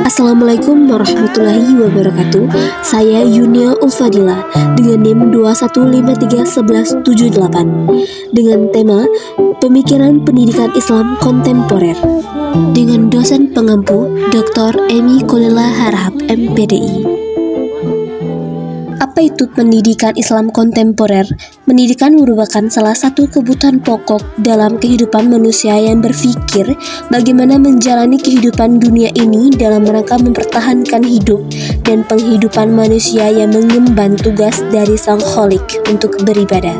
Assalamualaikum warahmatullahi wabarakatuh. Saya Yunia Ulfadila dengan NIM 21531178 dengan tema Pemikiran Pendidikan Islam Kontemporer dengan dosen pengampu Dr. Emy Kolela Harahap MPDI. Apa itu pendidikan Islam kontemporer? Pendidikan merupakan salah satu kebutuhan pokok dalam kehidupan manusia yang berpikir bagaimana menjalani kehidupan dunia ini dalam rangka mempertahankan hidup dan penghidupan manusia yang mengemban tugas dari Sang Kholik untuk beribadah.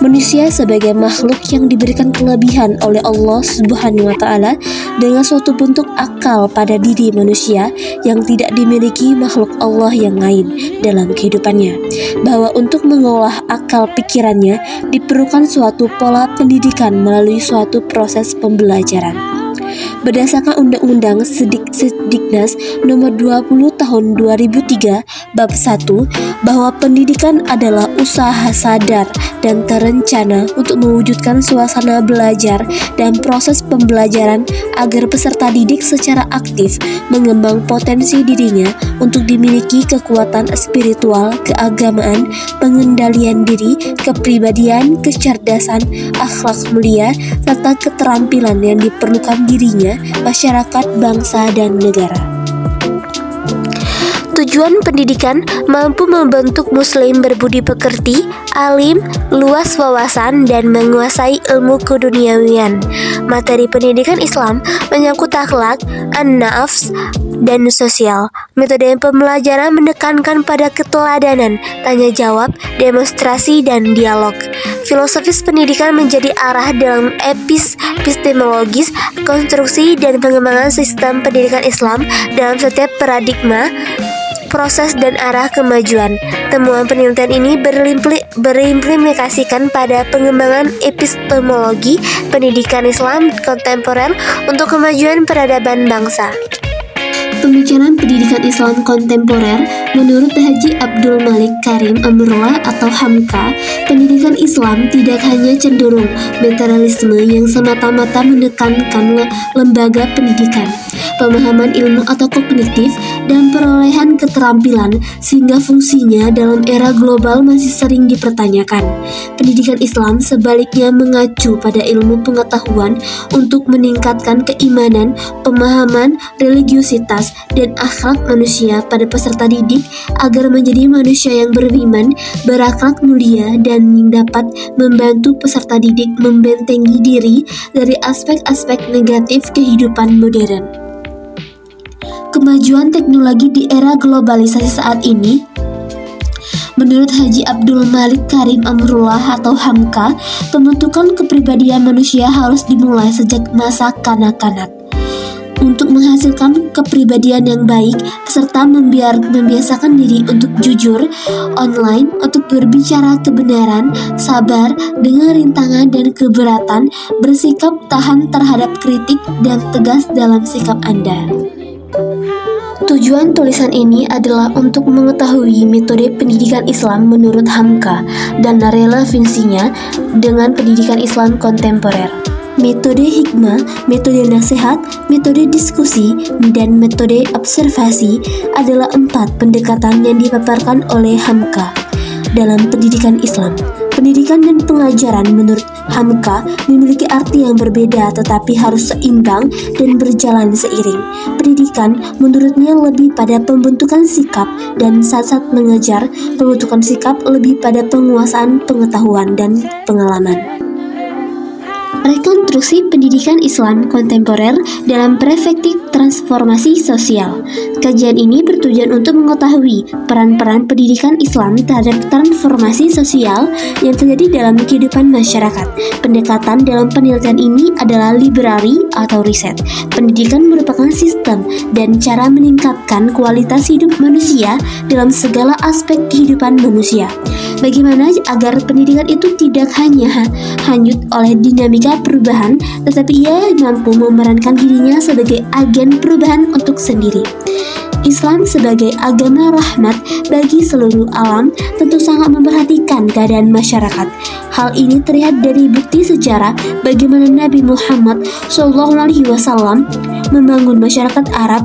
Manusia sebagai makhluk yang diberikan kelebihan oleh Allah Subhanahu wa Ta'ala dengan suatu bentuk akal pada diri manusia yang tidak dimiliki makhluk Allah yang lain dalam kehidupannya, bahwa untuk mengolah akal pikirannya diperlukan suatu pola pendidikan melalui suatu proses pembelajaran. Berdasarkan Undang-Undang Sediknas Nomor 20 Tahun 2003 Bab 1 bahwa pendidikan adalah usaha sadar dan terencana untuk mewujudkan suasana belajar dan proses pembelajaran agar peserta didik secara aktif mengembang potensi dirinya untuk dimiliki kekuatan spiritual, keagamaan, pengendalian diri, kepribadian, kecerdasan, akhlak mulia, serta keterampilan yang diperlukan dirinya, masyarakat, bangsa, dan negara. Tujuan pendidikan mampu membentuk muslim berbudi pekerti, alim, luas wawasan, dan menguasai ilmu keduniawian. Materi pendidikan Islam menyangkut akhlak, an-nafs, dan sosial. Metode pembelajaran menekankan pada keteladanan, tanya jawab, demonstrasi, dan dialog. Filosofis pendidikan menjadi arah dalam epistemologis, konstruksi, dan pengembangan sistem pendidikan Islam dalam setiap paradigma, proses, dan arah kemajuan. Temuan penelitian ini berimplikasikan pada pengembangan epistemologi pendidikan Islam kontemporer untuk kemajuan peradaban bangsa. Pemikiran pendidikan Islam kontemporer menurut Haji Abdul Malik Karim Amrullah atau Hamka, pendidikan Islam tidak hanya cenderung materialisme yang semata-mata menekankan lembaga pendidikan, pemahaman ilmu atau kognitif, dan perolehan keterampilan sehingga fungsinya dalam era global masih sering dipertanyakan. Pendidikan Islam sebaliknya mengacu pada ilmu pengetahuan untuk meningkatkan keimanan, pemahaman, religiusitas, dan akhlak manusia pada peserta didik agar menjadi manusia yang beriman, berakhlak mulia, dan dapat membantu peserta didik membentengi diri dari aspek-aspek negatif kehidupan modern. Kemajuan teknologi di era globalisasi saat ini, menurut Haji Abdul Malik Karim Amrullah atau Hamka, pembentukan kepribadian manusia harus dimulai sejak masa kanak-kanak. Untuk menghasilkan kepribadian yang baik, peserta membiasakan diri untuk jujur online, untuk berbicara kebenaran, sabar dengan rintangan dan keberatan, bersikap tahan terhadap kritik, dan tegas dalam sikap Anda. Tujuan tulisan ini adalah untuk mengetahui metode pendidikan Islam menurut Hamka dan relevansinya dengan pendidikan Islam kontemporer. Metode hikmah, metode nasihat, metode diskusi, dan metode observasi adalah 4 pendekatan yang dipaparkan oleh Hamka dalam pendidikan Islam. Pendidikan dan pengajaran menurut Hamka memiliki arti yang berbeda tetapi harus seimbang dan berjalan seiring. Pendidikan menurutnya lebih pada pembentukan sikap dan saat mengajar, pembentukan sikap lebih pada penguasaan pengetahuan dan pengalaman. Rekonstruksi pendidikan Islam kontemporer dalam perspektif transformasi sosial. Kajian ini bertujuan untuk mengetahui peran-peran pendidikan Islam terhadap transformasi sosial yang terjadi dalam kehidupan masyarakat. Pendekatan dalam penelitian ini adalah library atau riset. Pendidikan merupakan sistem dan cara meningkatkan kualitas hidup manusia dalam segala aspek kehidupan manusia. Bagaimana agar pendidikan itu tidak hanya hanyut oleh dinamika perubahan, tetapi ia mampu memerankan dirinya sebagai agen perubahan untuk sendiri. Islam sebagai agama rahmat bagi seluruh alam tentu sangat memperhatikan keadaan masyarakat. Hal ini terlihat dari bukti sejarah bagaimana Nabi Muhammad SAW membangun masyarakat Arab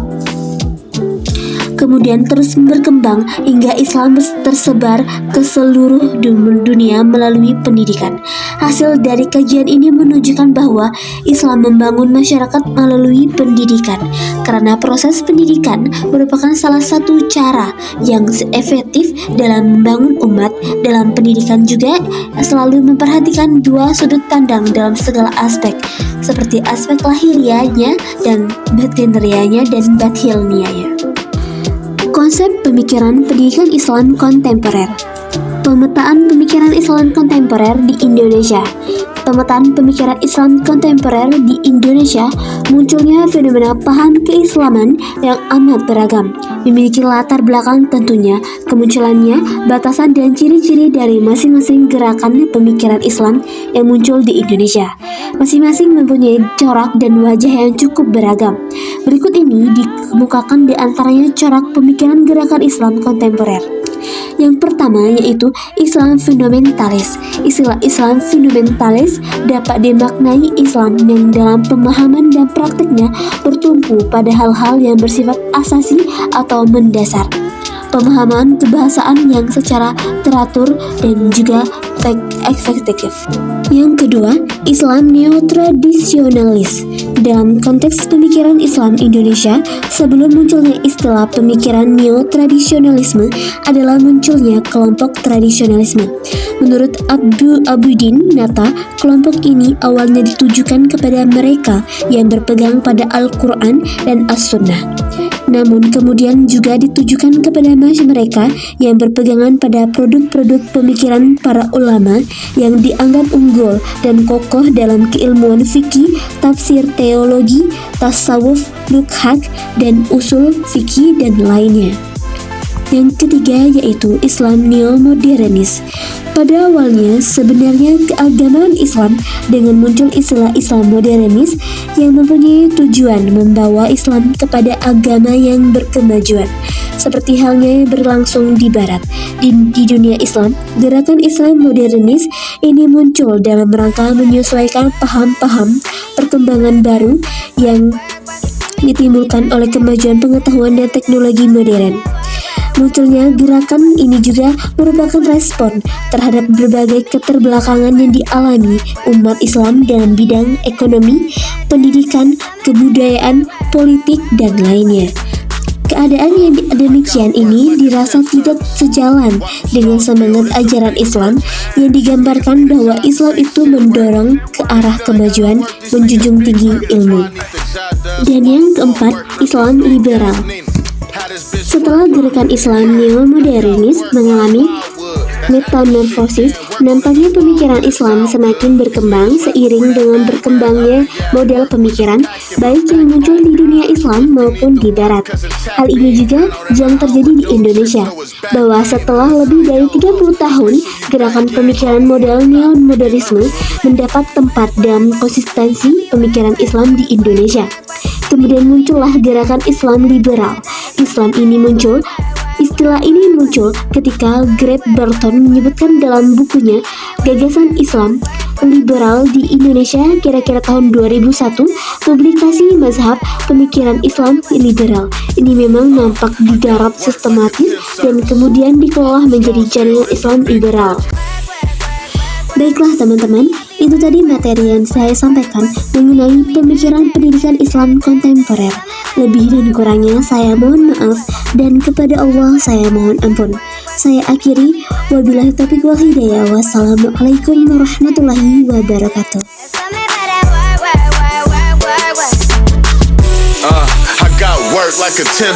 kemudian terus berkembang hingga Islam tersebar ke seluruh dunia melalui pendidikan. Hasil dari kajian ini menunjukkan bahwa Islam membangun masyarakat melalui pendidikan, karena proses pendidikan merupakan salah satu cara yang efektif dalam membangun umat. Dalam pendidikan juga selalu memperhatikan dua sudut pandang dalam segala aspek, seperti aspek lahiriahnya dan batiniahnya dan bathilniahnya. Konsep pemikiran pendidikan Islam kontemporer. Pemetaan pemikiran Islam kontemporer di Indonesia. Pemetaan pemikiran Islam kontemporer di Indonesia, munculnya fenomena paham keislaman yang amat beragam, memiliki latar belakang tentunya, kemunculannya, batasan dan ciri-ciri dari masing-masing gerakan pemikiran Islam yang muncul di Indonesia. Masing-masing mempunyai corak dan wajah yang cukup beragam. Berikut ini dikemukakan di antaranya corak pemikiran gerakan Islam kontemporer. Yang pertama yaitu Islam fundamentalis. Istilah Islam fundamentalis dapat dimaknai Islam yang dalam pemahaman dan praktiknya bertumpu pada hal-hal yang bersifat asasi atau mendasar. Pemahaman kebahasaan yang secara teratur dan juga efektif. Yang kedua, Islam neotradisionalis. Dalam konteks pemikiran Islam Indonesia, sebelum munculnya istilah pemikiran neotradisionalisme adalah munculnya kelompok tradisionalisme. Menurut Abudin Nata, kelompok ini awalnya ditujukan kepada mereka yang berpegang pada Al-Quran dan As-Sunnah. Namun kemudian juga ditujukan kepada mereka yang berpegangan pada produk-produk pemikiran para ulama yang dianggap unggul dan kokoh dalam keilmuan fikih, tafsir, teologi, tasawuf, lughah, dan usul fikih dan lainnya. Yang ketiga yaitu Islam neomodernis. Pada awalnya sebenarnya keagamaan Islam dengan muncul istilah Islam modernis yang mempunyai tujuan membawa Islam kepada agama yang berkemajuan. Seperti halnya yang berlangsung di Barat. Di dunia Islam, gerakan Islam modernis ini muncul dalam rangka menyesuaikan paham-paham perkembangan baru yang ditimbulkan oleh kemajuan pengetahuan dan teknologi modern. Munculnya gerakan ini juga merupakan respon terhadap berbagai keterbelakangan yang dialami umat Islam dalam bidang ekonomi, pendidikan, kebudayaan, politik, dan lainnya. Keadaan yang demikian ini dirasa tidak sejalan dengan semangat ajaran Islam yang digambarkan bahwa Islam itu mendorong ke arah kemajuan, menjunjung tinggi ilmu. Dan yang keempat, Islam liberal. Setelah gerakan Islam neomodernis mengalami metamorfosis, nampaknya pemikiran Islam semakin berkembang seiring dengan berkembangnya model pemikiran baik yang muncul di dunia Islam maupun di Barat. Hal ini juga yang terjadi di Indonesia, bahwa setelah lebih dari 30 tahun, gerakan pemikiran model neomodernisme mendapat tempat dalam konsistensi pemikiran Islam di Indonesia. Kemudian muncullah gerakan Islam liberal. Istilah ini muncul ketika Greg Barton menyebutkan dalam bukunya Gagasan Islam Liberal di Indonesia kira-kira tahun 2001, publikasi mazhab pemikiran Islam liberal. Ini memang nampak digarap sistematis dan kemudian dikelola menjadi jaringan Islam liberal. Baiklah teman-teman, itu tadi materi yang saya sampaikan mengenai pemikiran pendidikan Islam kontemporer. Lebih dan kurangnya saya mohon maaf dan kepada Allah saya mohon ampun. Saya akhiri, wabillahi taufiq wal hidayah. Wassalamualaikum warahmatullahi wabarakatuh. I got work like a 10